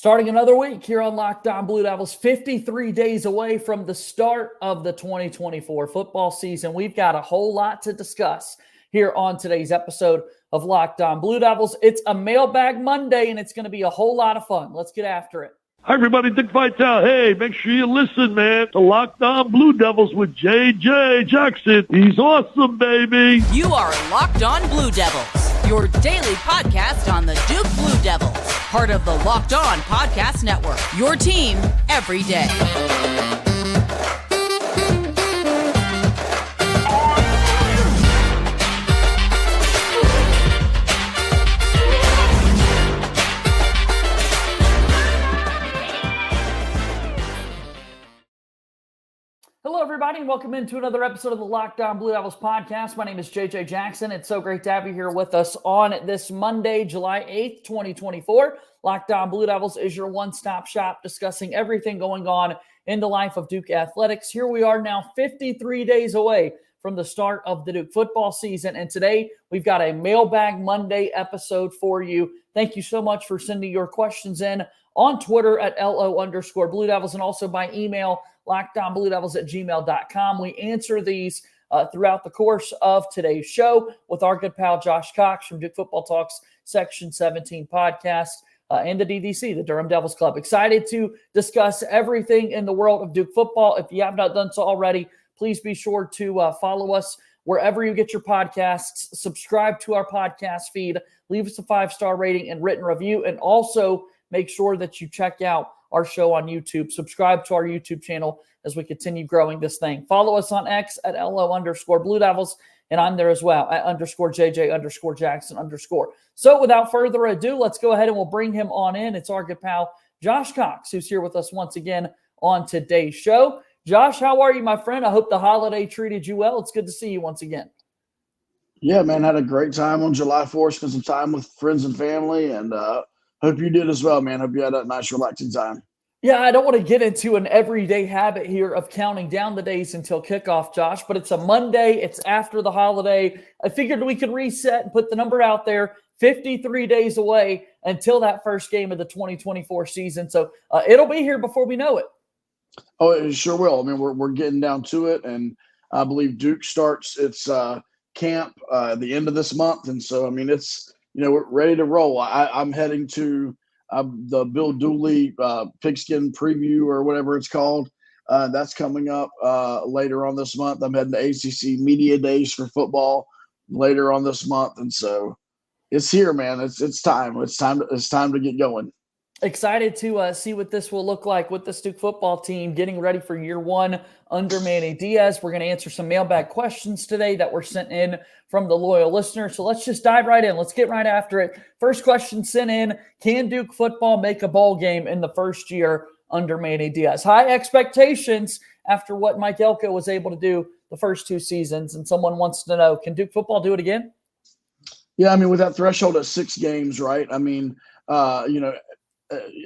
Starting another week here on Locked On Blue Devils, 53 days away from the start of the 2024 football season. We've got a whole lot to discuss here on today's episode of Locked On Blue Devils. It's a Mailbag Monday, and it's going to be a whole lot of fun. Let's get after it. Hi, everybody. Dick Vitale. Hey, make sure you listen, man, to Locked On Blue Devils with J.J. Jackson. He's awesome, baby. You are Locked On Blue Devils, your daily podcast on the Duke Blue Devils, part of the Locked On Podcast Network, your team every day. Hello, everybody, and welcome into another episode of the Locked On Blue Devils podcast. My name is J.J. Jackson. It's so great to have you here with us on this Monday, July 8th, 2024. Locked On Blue Devils is your one-stop shop discussing everything going on in the life of Duke athletics. Here we are now 53 days away from the start of the Duke football season, and today we've got a Mailbag Monday episode for you. Thank you so much for sending your questions in on Twitter at LO_Blue Devils and also by email, LockedOnBlueDevils@gmail.com. We answer these throughout the course of today's show with our good pal Josh Cox from Duke Football Talks Section 17 podcast and the DDC, the Durham Devils Club. Excited to discuss everything in the world of Duke football. If you have not done so already, please be sure to follow us wherever you get your podcasts. Subscribe to our podcast feed. Leave us a 5-star rating and written review. And also make sure that you check out our show on YouTube. Subscribe to our YouTube channel as we continue growing this thing. Follow us on X at LO_Blue Devils, and I'm there as well at _JJ_Jackson_. So without further ado, let's go ahead and we'll bring him on in. It's our good pal Josh Cox, who's here with us once again on today's show. Josh, how are you, my friend? I hope the holiday treated you well. It's good to see you once again. Yeah, man, had a great time on July 4th. Spent some time with friends and family, and hope you did as well, man. Hope you had a nice, relaxing time. Yeah, I don't want to get into an everyday habit here of counting down the days until kickoff, Josh, but it's a Monday. It's after the holiday. I figured we could reset and put the number out there, 53 days away until that first game of the 2024 season. So it'll be here before we know it. Oh, it sure will. I mean, we're getting down to it, and I believe Duke starts its camp at the end of this month. And so, I mean, it's, we're ready to roll. I'm heading to the Bill Dooley pigskin preview or whatever it's called. That's coming up later on this month. I'm heading to ACC Media Days for football later on this month. And so it's here, man. It's time. It's time to get going. Excited to see what this will look like with the Duke football team getting ready for year one under Manny Diaz. We're going to answer some mailbag questions today that were sent in from the loyal listeners. So let's just dive right in. Let's get right after it. First question sent in: can Duke football make a bowl game in the first year under Manny Diaz? High expectations after what Mike Elko was able to do the first two seasons. And someone wants to know, can Duke football do it again? Yeah, I mean, with that threshold of 6 games, right? I mean,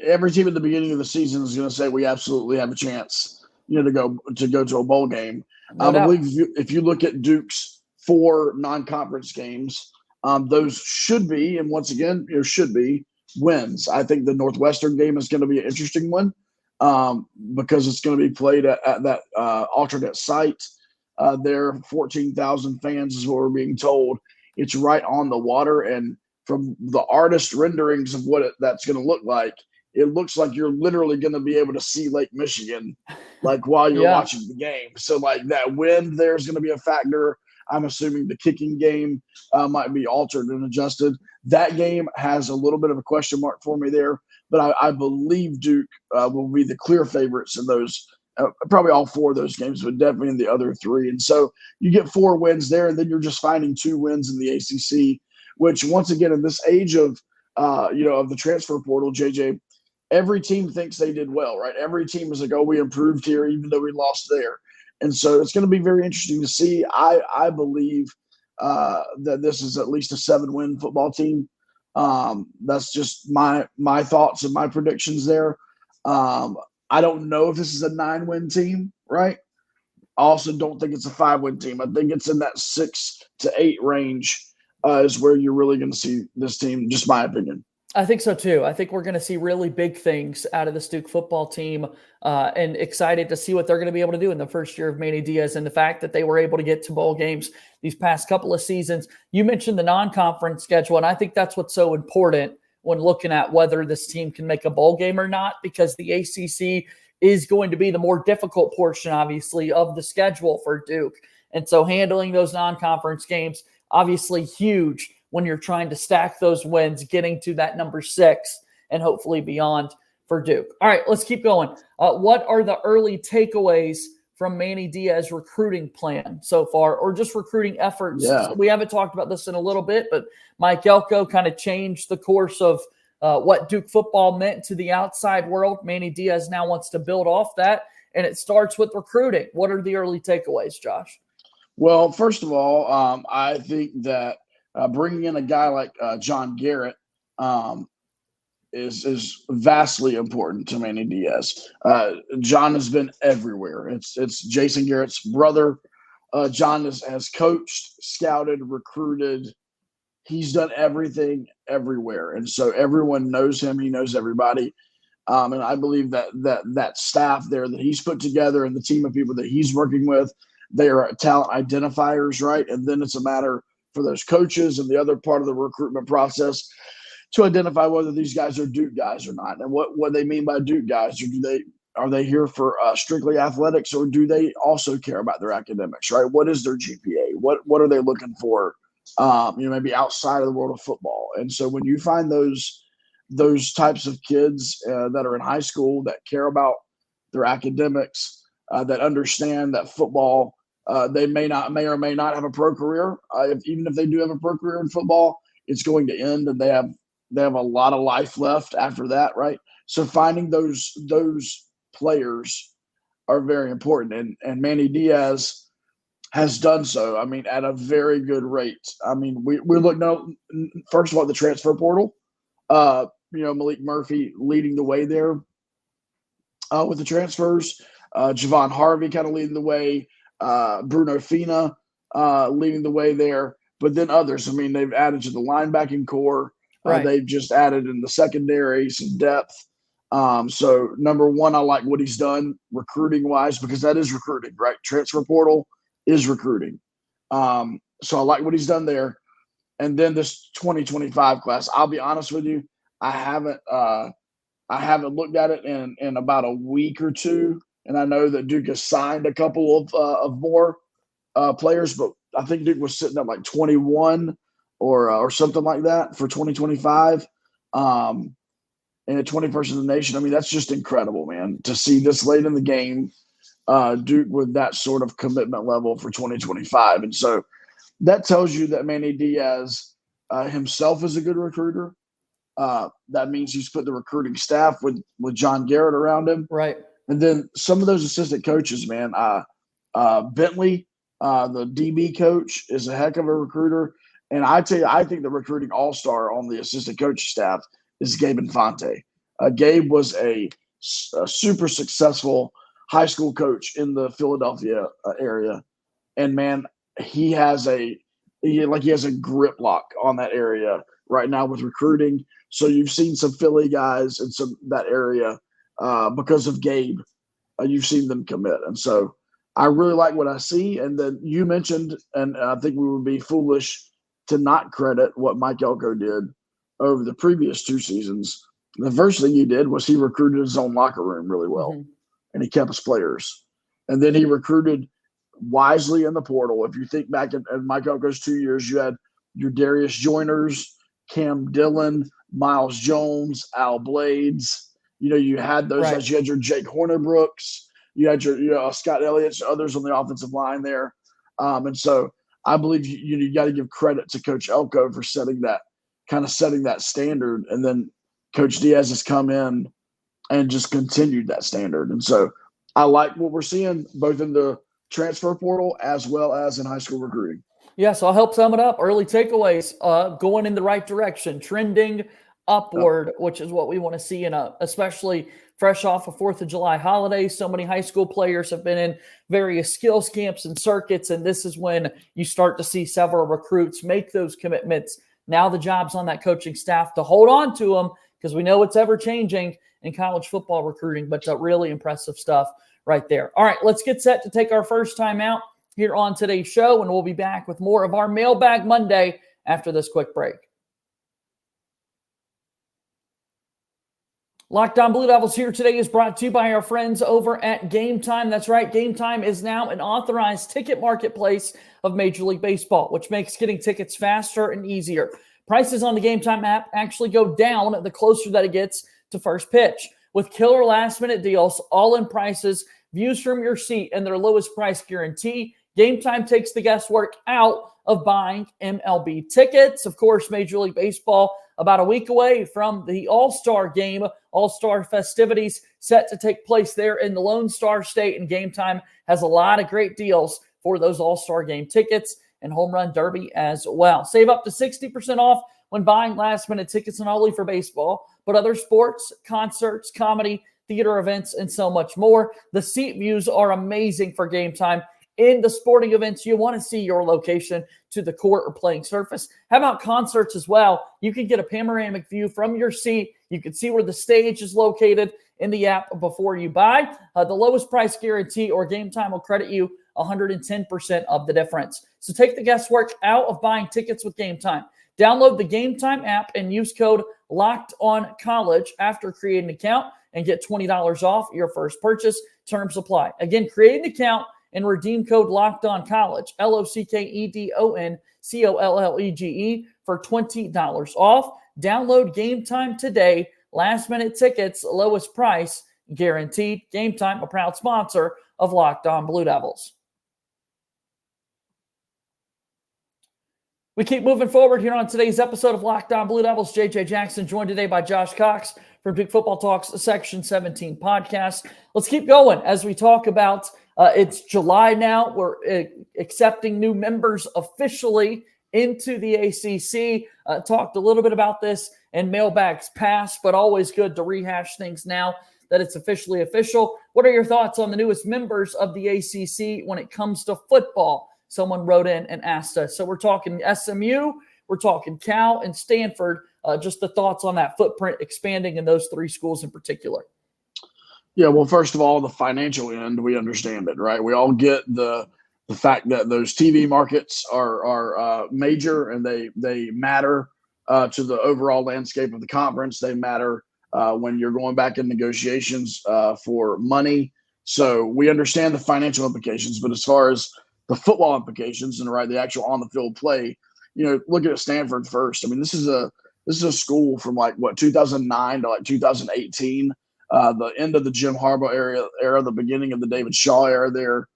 every team at the beginning of the season is going to say we absolutely have a chance, to go to a bowl game. I believe if you look at Duke's 4 non-conference games, those should be, and once again, should be wins. I think the Northwestern game is going to be an interesting one because it's going to be played at that alternate site. There, 14,000 fans is what we're being told. It's right on the water, and from the artist renderings of what that's going to look like, it looks like you're literally going to be able to see Lake Michigan, like while you're watching the game. So like that wind there's going to be a factor. I'm assuming the kicking game might be altered and adjusted. That game has a little bit of a question mark for me there, but I believe Duke will be the clear favorites in those, probably all 4 of those games, but definitely in the other 3. And so you get 4 wins there, and then you're just finding 2 wins in the ACC, which once again, in this age of, of the transfer portal, JJ, every team thinks they did well, right? Every team is like, oh, we improved here, even though we lost there. And so it's going to be very interesting to see. I believe that this is at least a 7-win football team. That's just my thoughts and my predictions there. I don't know if this is a 9-win team, right? I also don't think it's a 5-win team. I think it's in that 6 to 8 range is where you're really going to see this team, just my opinion. I think so too. I think we're going to see really big things out of this Duke football team, and excited to see what they're going to be able to do in the first year of Manny Diaz, and the fact that they were able to get to bowl games these past couple of seasons. You mentioned the non-conference schedule, and I think that's what's so important when looking at whether this team can make a bowl game or not, because the ACC is going to be the more difficult portion, obviously, of the schedule for Duke. And so handling those non-conference games, obviously huge when you're trying to stack those wins, getting to that number 6 and hopefully beyond for Duke. All right, let's keep going. What are the early takeaways from Manny Diaz recruiting plan so far, or just recruiting efforts? Yeah. We haven't talked about this in a little bit, but Mike Elko kind of changed the course of what Duke football meant to the outside world. Manny Diaz now wants to build off that, and it starts with recruiting. What are the early takeaways, Josh? Well, first of all, I think that bringing in a guy like John Garrett is vastly important to Manny Diaz. John has been everywhere. It's Jason Garrett's brother. John has coached, scouted, recruited. He's done everything everywhere, and so everyone knows him. He knows everybody, and I believe that staff there that he's put together and the team of people that he's working with, they are talent identifiers, right? And then it's a matter for those coaches and the other part of the recruitment process to identify whether these guys are Duke guys or not, and what they mean by Duke guys. Are they here for strictly athletics, or do they also care about their academics, right? What is their GPA? What are they looking for? Maybe outside of the world of football. And so when you find those types of kids that are in high school that care about their academics, that understand that football, they may or may not have a pro career. Even if they do have a pro career in football, it's going to end, and they have a lot of life left after that, right? So finding those players are very important, and Manny Diaz has done so. I mean, at a very good rate. I mean, we're looking at, first of all, the transfer portal. Malik Murphy leading the way there with the transfers. Javon Harvey kind of leading the way. Bruno Fina leading the way there. But then others. I mean, they've added to the linebacking core. Right. They've just added in the secondary some depth. So number one, I like what he's done recruiting-wise, because that is recruiting, right? Transfer portal is recruiting. So I like what he's done there. And then this 2025 class, I'll be honest with you, I haven't looked at it in about a week or two, and I know that Duke has signed a couple of more players, but I think Duke was sitting at like 21 or something like that for 2025. And at 21st in the nation. I mean, that's just incredible, man, to see this late in the game, Duke with that sort of commitment level for 2025. And so that tells you that Manny Diaz himself is a good recruiter. That means he's put the recruiting staff with John Garrett around him. Right. And then some of those assistant coaches, man, Bentley, the DB coach, is a heck of a recruiter. And I tell you, I think the recruiting all-star on the assistant coach staff is Gabe Infante. Gabe was a super successful high school coach in the Philadelphia area. And, man, he has a grip lock on that area right now with recruiting. So you've seen some Philly guys in that area because of Gabe. You've seen them commit. And so I really like what I see. And then you mentioned, and I think we would be foolish to not credit what Mike Elko did over the previous 2 seasons. The first thing he did was he recruited his own locker room really well, and he kept his players. And then he recruited wisely in the portal. If you think back at Mike Elko's 2 years, you had your Darius Joyners, Cam Dillon, Miles Jones, Al Blades. You had those guys. You had your Jake Hornerbrooks. You had your Scott Elliott, others on the offensive line there. And so I believe you got to give credit to Coach Elko for setting that standard. And then Coach Diaz has come in and just continued that standard. And so I like what we're seeing both in the transfer portal as well as in high school recruiting. Yeah, so I'll help sum it up. Early takeaways, going in the right direction, trending upward, which is what we want to see especially fresh off a 4th of July holiday. So many high school players have been in various skills camps and circuits, and this is when you start to see several recruits make those commitments Now the job's on that coaching staff to hold on to them because we know it's ever-changing in college football recruiting, but really impressive stuff right there. All right, let's get set to take our first time out here on today's show, and we'll be back with more of our Mailbag Monday after this quick break. Locked On Blue Devils here today is brought to you by our friends over at Game Time. That's right, Game Time is now an authorized ticket marketplace of Major League Baseball, which makes getting tickets faster and easier. Prices on the Game Time app actually go down the closer that it gets to first pitch. With killer last-minute deals, all-in prices, views from your seat, and their lowest price guarantee, Game Time takes the guesswork out of buying MLB tickets. Of course, Major League Baseball about a week away from the All-Star game, All-Star festivities set to take place there in the Lone Star State, and Game Time has a lot of great deals for those All-Star game tickets and Home Run Derby as well. Save up to 60% off when buying last-minute tickets, not only for baseball, but other sports, concerts, comedy, theater events, and so much more. The seat views are amazing for Game Time. In the sporting events, you want to see your location to the court or playing surface. How about concerts as well? You can get a panoramic view from your seat. You can see where the stage is located in the app before you buy. The lowest price guarantee or Game Time will credit you 110% of the difference. So take the guesswork out of buying tickets with Game Time. Download the Game Time app and use code LOCKEDONCollege after creating an account and get $20 off your first purchase. Terms apply. Again, create an account and redeem code LOCKEDONCollege, LOCKEDONCOLLEGE, for $20 off. Download Game Time today. Last-minute tickets, lowest price, guaranteed. Game Time, a proud sponsor of Locked On Blue Devils. We keep moving forward here on today's episode of Locked On Blue Devils. JJ Jackson joined today by Josh Cox from Duke Football Talks Section 17 podcast. Let's keep going as we talk about it's July now. We're accepting new members officially into the ACC. Talked a little bit about this in mailbags past, but always good to rehash things now that it's officially official. What are your thoughts on the newest members of the ACC when it comes to football? Someone wrote in and asked us. So we're talking SMU, we're talking Cal, and Stanford. Just the thoughts on that footprint expanding in those three schools in particular. Yeah, well, first of all, the financial end, we understand it, right? We all get the fact that those TV markets are major and they matter to the overall landscape of the conference. They matter when you're going back in negotiations for money. So we understand the financial implications, but as far as the football implications and the actual on the field play, look at Stanford first. I mean, this is a school from 2009 to 2018. The end of the Jim Harbaugh era, the beginning of the David Shaw era there.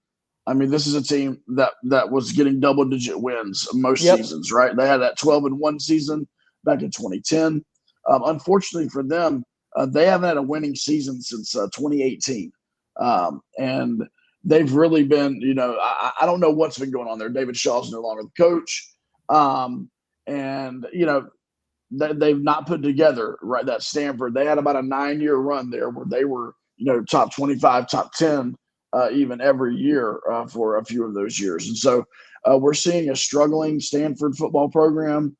I mean, this is a team that was getting double-digit wins most seasons, right? They had that 12-1 season back in 2010. Unfortunately for them, they haven't had a winning season since 2018. And they've really been, I don't know what's been going on there. David Shaw's no longer the coach. They've not put together that Stanford. They had about a 9-year run there where they were, top 25, top 10, even every year for a few of those years. And so we're seeing a struggling Stanford football program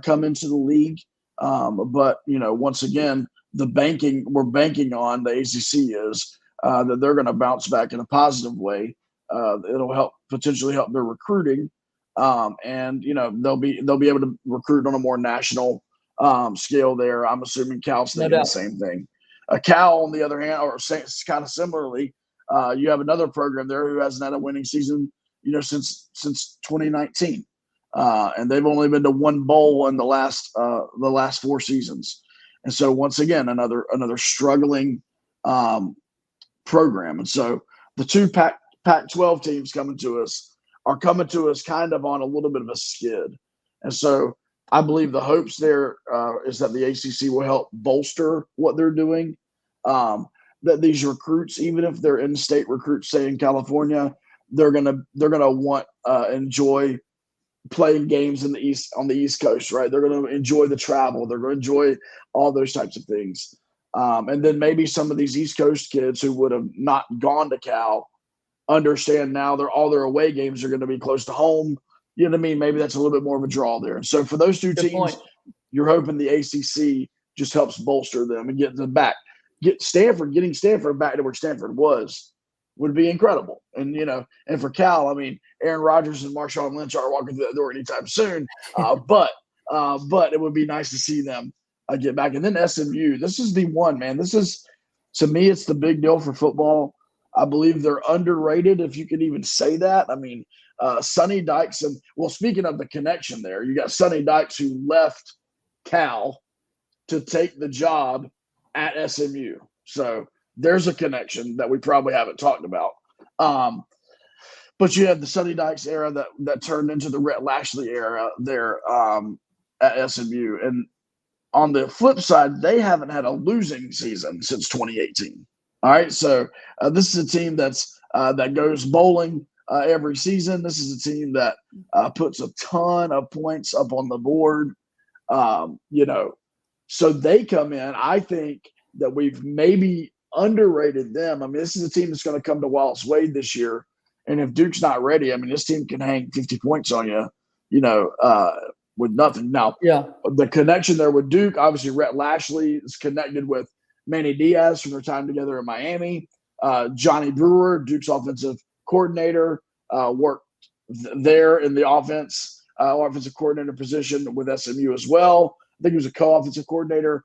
come into the league. But once again, we're banking on the ACC is that they're going to bounce back in a positive way. It'll potentially help their recruiting. And they'll be able to recruit on a more national scale there. I'm assuming Cal's thinking the same thing. Cal, on the other hand, or kind of similarly, you have another program there who hasn't had a winning season, since 2019, and they've only been to one bowl in the last 4 seasons. And so once again, another struggling program. And so the two Pac-12 teams are coming to us kind of on a little bit of a skid. And so I believe the hopes there is that the ACC will help bolster what they're doing. That these recruits, even if they're in-state recruits, say in California, they're gonna want enjoy playing games on the East Coast, right? They're gonna enjoy the travel. They're gonna enjoy all those types of things. And then maybe some of these East Coast kids who would have not gone to Cal understand now all their away games are going to be close to home. You know what I mean? Maybe that's a little bit more of a draw there. So for those two Good teams, point. you're hoping the ACC just helps bolster them and get them back. Getting Stanford back to where Stanford would be incredible. And, and for Cal, I mean, Aaron Rodgers and Marshawn Lynch aren't walking through that door anytime soon. But it would be nice to see them get back. And then SMU, this is the one, man. To me, it's the big deal for football. I believe they're underrated, if you could even say that. I mean, Sonny Dykes speaking of the connection there, you got Sonny Dykes who left Cal to take the job at SMU. So there's a connection that we probably haven't talked about. But you have the Sonny Dykes era that turned into the Rhett Lashley era there at SMU. And on the flip side, they haven't had a losing season since 2018. All right, so this is a team that goes bowling every season. This is a team that puts a ton of points up on the board. So they come in. I think that we've maybe underrated them. I mean, this is a team that's going to come to Wallace Wade this year, and if Duke's not ready, I mean, this team can hang 50 points on you, with nothing. Now, the connection there with Duke, obviously, Rhett Lashley is connected with Manny Diaz from their time together in Miami. Johnny Brewer, Duke's offensive coordinator, worked there in the offensive coordinator position with SMU as well. I think he was a co-offensive coordinator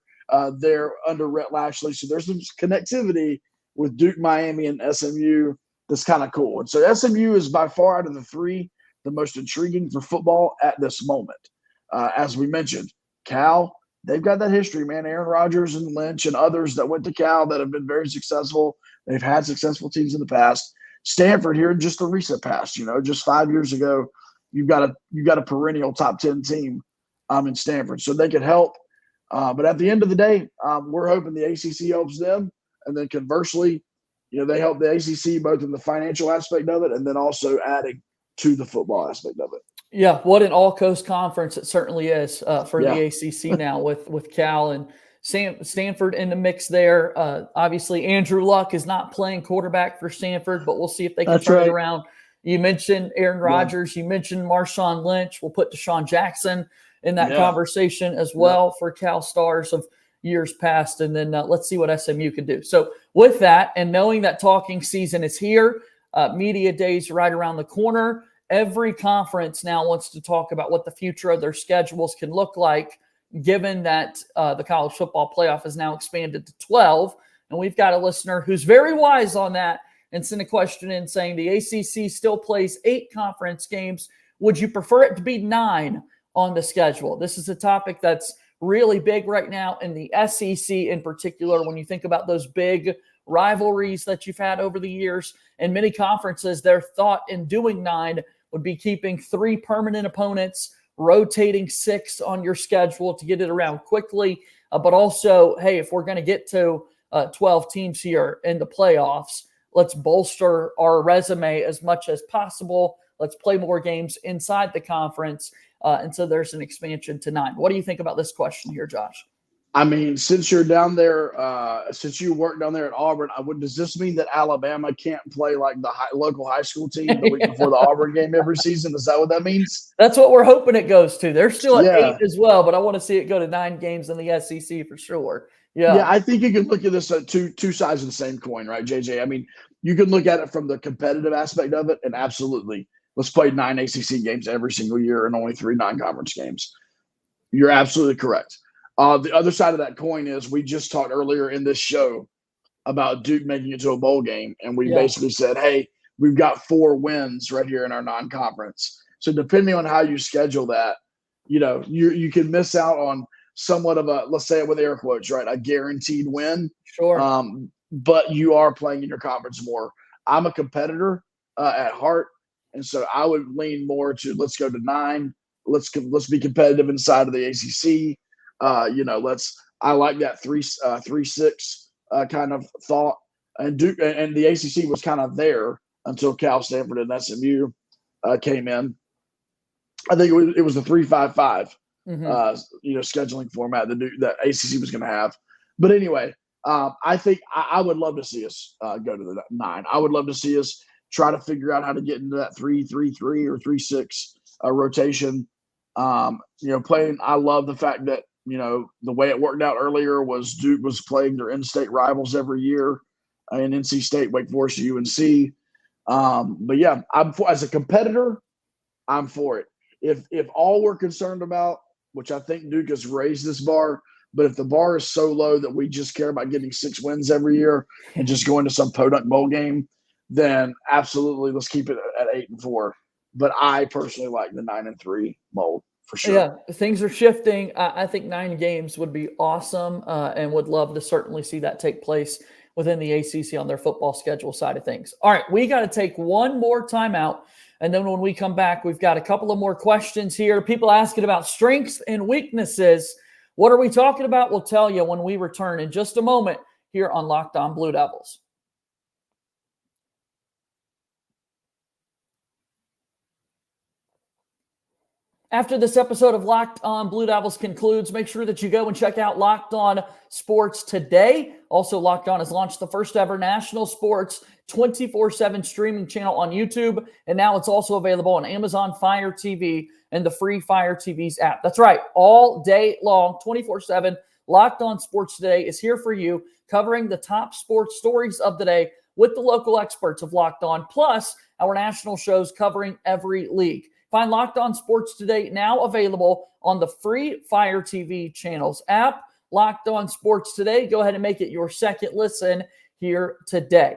there under Rhett Lashley. So there's some connectivity with Duke, Miami, and SMU that's kind of cool. And so SMU is by far out of the three the most intriguing for football at this moment. As we mentioned, Cal, they've got that history, man. Aaron Rodgers and Lynch and others that went to Cal that have been very successful. They've had successful teams in the past. Stanford here in just the recent past, just 5 years ago, you've got a perennial top 10 team in Stanford. So they could help. But at the end of the day, we're hoping the ACC helps them. And then conversely, they help the ACC both in the financial aspect of it and then also adding to the football aspect of it. Yeah, what an all-coast conference it certainly is for the ACC now with Cal and Stanford in the mix there. Obviously, Andrew Luck is not playing quarterback for Stanford, but we'll see if they can turn it around. You mentioned Aaron Rodgers. You mentioned Marshawn Lynch. We'll put Deshaun Jackson in that conversation as well for Cal stars of years past. And then let's see what SMU can do. So with that, and knowing that talking season is here, media days right around the corner, every conference now wants to talk about what the future of their schedules can look like, given that the college football playoff is now expanded to 12. And we've got a listener who's very wise on that and sent a question in saying the ACC still plays 8 conference games. Would you prefer it to be 9 on the schedule? This is a topic that's really big right now in the SEC in particular. When you think about those big rivalries that you've had over the years, and many conferences, their thought in doing 9 would be keeping 3 permanent opponents, rotating 6 on your schedule to get it around quickly. But also, hey, if we're going to get to 12 teams here in the playoffs, let's bolster our resume as much as possible. Let's play more games inside the conference. And so there's an expansion to 9. What do you think about this question here, Josh? I mean, since you're down there, since you work down there at Auburn, does this mean that Alabama can't play like the local high school team the week before the Auburn game every season? Is that what that means? That's what we're hoping it goes to. They're still at 8 as well, but I want to see it go to 9 games in the SEC for sure. Yeah, I think you can look at this at two sides of the same coin, right, JJ? I mean, you can look at it from the competitive aspect of it, and absolutely, let's play 9 ACC games every single year and only 3 non-conference games. You're absolutely correct. The other side of that coin is we just talked earlier in this show about Duke making it to a bowl game, and we basically said, hey, we've got 4 wins right here in our non-conference. So depending on how you schedule that, you can miss out on somewhat of a, let's say it with air quotes, right, a guaranteed win. Sure. But you are playing in your conference more. I'm a competitor at heart, and so I would lean more to let's go to 9. Let's be competitive inside of the ACC. I like that 3-6 kind of thought, and Duke and the ACC was kind of there until Cal, Stanford, and SMU came in. I think it was the 3-5-5, scheduling format that ACC was going to have. But anyway, I think I would love to see us go to the 9. I would love to see us try to figure out how to get into that 3-3-3 or 3-6 rotation. Playing. I love the fact that the way it worked out earlier was Duke was playing their in-state rivals every year in NC State, Wake Forest, UNC. But yeah, as a competitor, I'm for it. If all we're concerned about, which I think Duke has raised this bar, but if the bar is so low that we just care about getting 6 wins every year and just going to some podunk bowl game, then absolutely let's keep it at 8-4. But I personally like the 9-3 mold for sure. Yeah, things are shifting. I think 9 games would be awesome, and would love to certainly see that take place within the ACC on their football schedule side of things. All right, we got to take one more timeout. And then when we come back, we've got a couple of more questions here. People asking about strengths and weaknesses. What are we talking about? We'll tell you when we return in just a moment here on Locked On Blue Devils. After this episode of Locked On Blue Devils concludes, make sure that you go and check out Locked On Sports Today. Also, Locked On has launched the first ever national sports 24/7 streaming channel on YouTube, and now it's also available on Amazon Fire TV and the free Fire TV's app. That's right, all day long, 24/7. Locked On Sports Today is here for you, covering the top sports stories of the day with the local experts of Locked On, plus our national shows covering every league. Find Locked On Sports Today now available on the free Fire TV channels app. Locked On Sports Today. Go ahead and make it your second listen here today.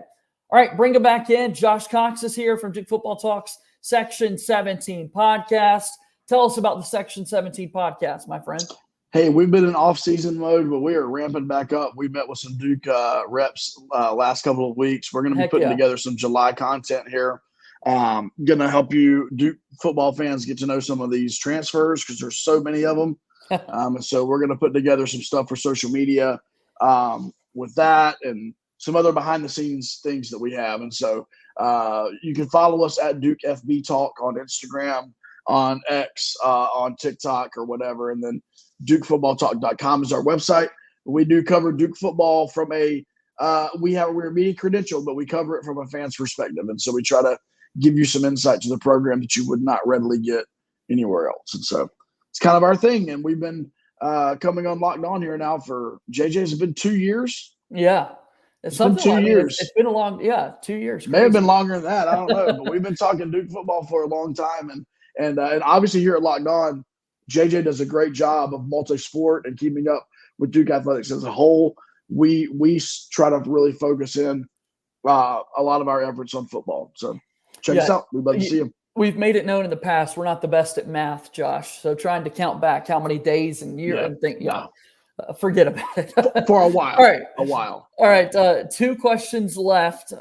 All right, bring it back in. Josh Cox is here from Duke Football Talks Section 17 podcast. Tell us about the Section 17 podcast, my friend. Hey, we've been in off-season mode, but we are ramping back up. We met with some Duke reps last couple of weeks. We're going to be putting together some July content here. Going to help you Duke football fans get to know some of these transfers because there's so many of them. And so we're going to put together some stuff for social media with that and some other behind-the-scenes things that we have. And so you can follow us at Duke FB Talk on Instagram, on X, on TikTok or whatever. And then DukeFootballTalk.com is our website. We do cover Duke football from we're media credentialed, but we cover it from a fan's perspective. And so we try to give you some insight to the program that you would not readily get anywhere else. And so it's kind of our thing. And we've been coming on Locked On here now for JJ's been 2 years. Yeah. It's been 2 years. It's been a long, 2 years. May have been longer than that. I don't know. But we've been talking Duke football for a long time. And obviously here at Locked On, JJ does a great job of multi-sport and keeping up with Duke athletics as a whole. We try to really focus in a lot of our efforts on football. So check us out. We'd love to see you. We've made it known in the past we're not the best at math, Josh. So trying to count back how many days and years and think, forget about it. For a while. All right. A while. All right. 2 questions left.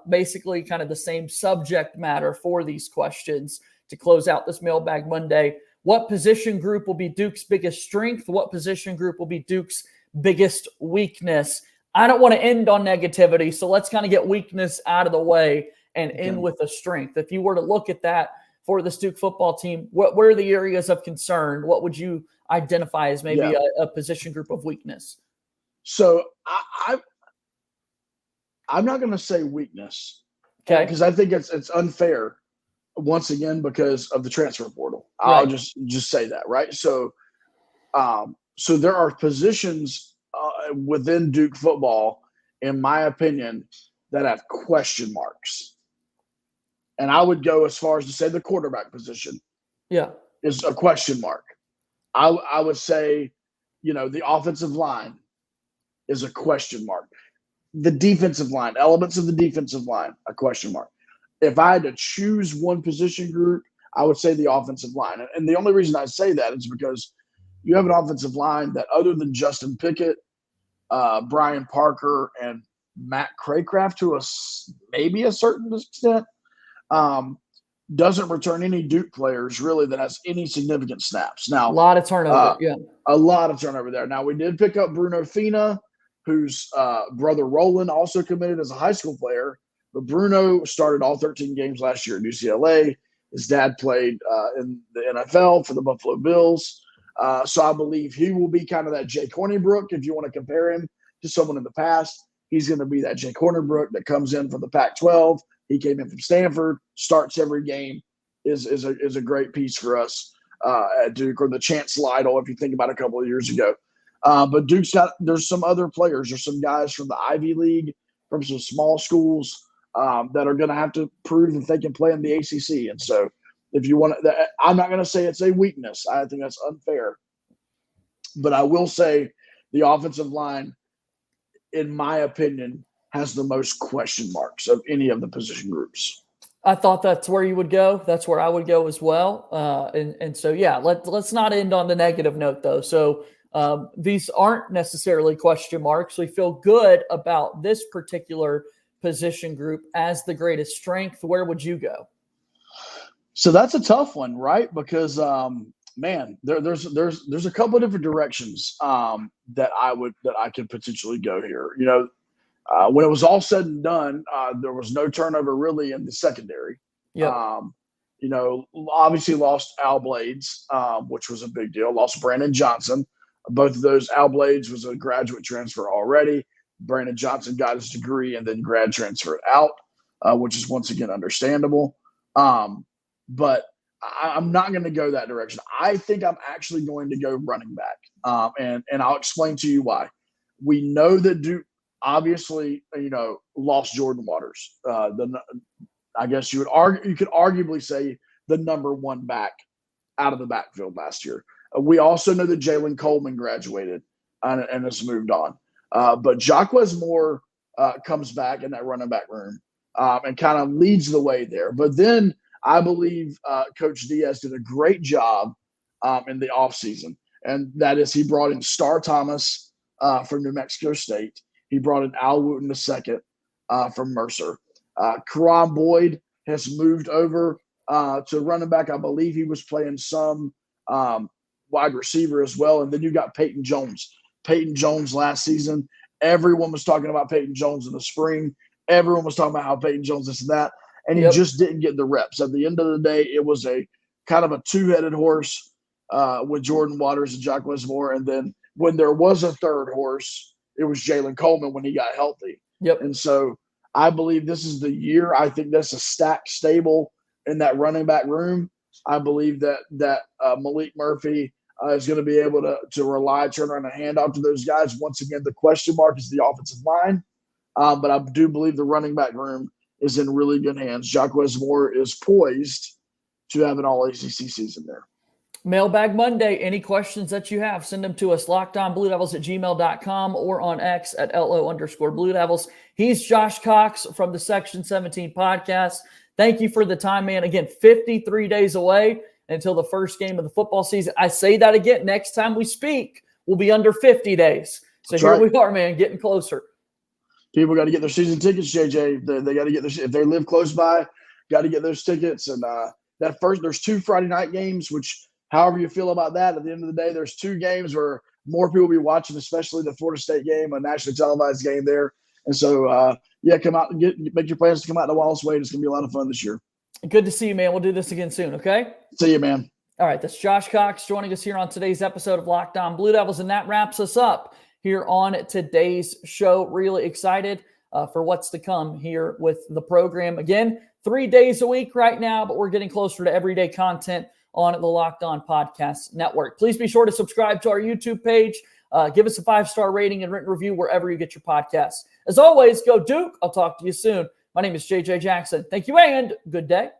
Basically kind of the same subject matter for these questions to close out this Mailbag Monday. What position group will be Duke's biggest strength? What position group will be Duke's biggest weakness? I don't want to end on negativity, so let's kind of get weakness out of the way and end with a strength. If you were to look at that for this Duke football team, what are the areas of concern? What would you identify as maybe a position group of weakness? So I'm not going to say weakness, because I think it's unfair. Once again, because of the transfer portal, I'll just say that, right? So, so there are positions within Duke football, in my opinion, that have question marks, and I would go as far as to say the quarterback position, is a question mark. I would say, the offensive line is a question mark. The defensive line, elements of the defensive line, a question mark. If I had to choose one position group, I would say the offensive line. And the only reason I say that is because you have an offensive line that, other than Justin Pickett, Brian Parker, and Matt Craycraft to maybe a certain extent, doesn't return any Duke players really that has any significant snaps. Now, a lot of turnover. A lot of turnover there. Now, we did pick up Bruno Fina, whose brother Roland also committed as a high school player. But Bruno started all 13 games last year at UCLA. His dad played in the NFL for the Buffalo Bills. So I believe he will be kind of that Jake Hornibrook. If you want to compare him to someone in the past, he's going to be that Jake Hornibrook that comes in from the Pac-12. He came in from Stanford, starts every game, is a great piece for us at Duke, or the Chance Lytle, if you think about a couple of years ago. But there's some other players. There's some guys from the Ivy League, from some small schools that are going to have to prove that they can play in the ACC. And so if you want to, I'm not going to say it's a weakness. I think that's unfair. But I will say the offensive line, in my opinion, has the most question marks of any of the position groups. I thought that's where you would go. That's where I would go as well. And so, yeah, let's not end on the negative note, though. So these aren't necessarily question marks. We feel good about this particular position group as the greatest strength. Where would you go? So that's a tough one, right? Because man, there's a couple of different directions that I could potentially go here. You know, when it was all said and done, there was no turnover really in the secondary. Yeah. You know, obviously lost Al Blades, which was a big deal. Lost Brandon Johnson. Both of those, Al Blades was a graduate transfer already. Brandon Johnson got his degree and then grad transferred out, which is once again understandable. But I'm not going to go that direction. I think I'm actually going to go running back, and I'll explain to you why. We know that Duke obviously, you know, lost Jordan Waters. I guess you could arguably say the number one back out of the backfield last year. We also know that Jalen Coleman graduated and has moved on. But Jacquez Moore comes back in that running back room and kind of leads the way there. But then I believe Coach Diaz did a great job in the offseason. And that is, he brought in Star Thomas from New Mexico State. He brought in Al Wooten II from Mercer. Karan Boyd has moved over to running back. I believe he was playing some wide receiver as well. And then you got Peyton Jones. Peyton Jones last season, everyone was talking about Peyton Jones in the spring. Everyone was talking about how Peyton Jones this and that. And he just didn't get the reps. At the end of the day, it was a kind of a two-headed horse with Jordan Waters and Jacquez Moore. And then when there was a third horse, it was Jalen Coleman when he got healthy. Yep. And so I believe this is the year. I think that's a stacked stable in that running back room. I believe that Malik Murphy is going to be able to rely, turn around and hand off to those guys. Once again, the question mark is the offensive line. But I do believe the running back room is in really good hands. Jacquez Moore is poised to have an all-ACC season there. Mailbag Monday. Any questions that you have, send them to us, lockedonbluedevils@gmail.com or on X at @LO_Blue Devils. He's Josh Cox from the Section 17 podcast. Thank you for the time, man. Again, 53 days away until the first game of the football season. I say that again. Next time we speak, we'll be under 50 days. So That's here right. we are, man, getting closer. People got to get their season tickets, JJ. They got to get their – if they live close by, got to get those tickets. And there's 2 Friday night games, which however you feel about that, at the end of the day, there's 2 games where more people will be watching, especially the Florida State game, a nationally televised game there. And so, come out and make your plans to come out to Wallace Wade. It's going to be a lot of fun this year. Good to see you, man. We'll do this again soon, okay? See you, man. All right, that's Josh Cox joining us here on today's episode of Locked On Blue Devils, and that wraps us up here on today's show. Really excited for what's to come here with the program. Again, 3 days a week right now, but we're getting closer to everyday content on the Locked On Podcast Network. Please be sure to subscribe to our YouTube page. Give us a 5-star rating and written review wherever you get your podcasts. As always, go Duke. I'll talk to you soon. My name is JJ Jackson. Thank you and good day.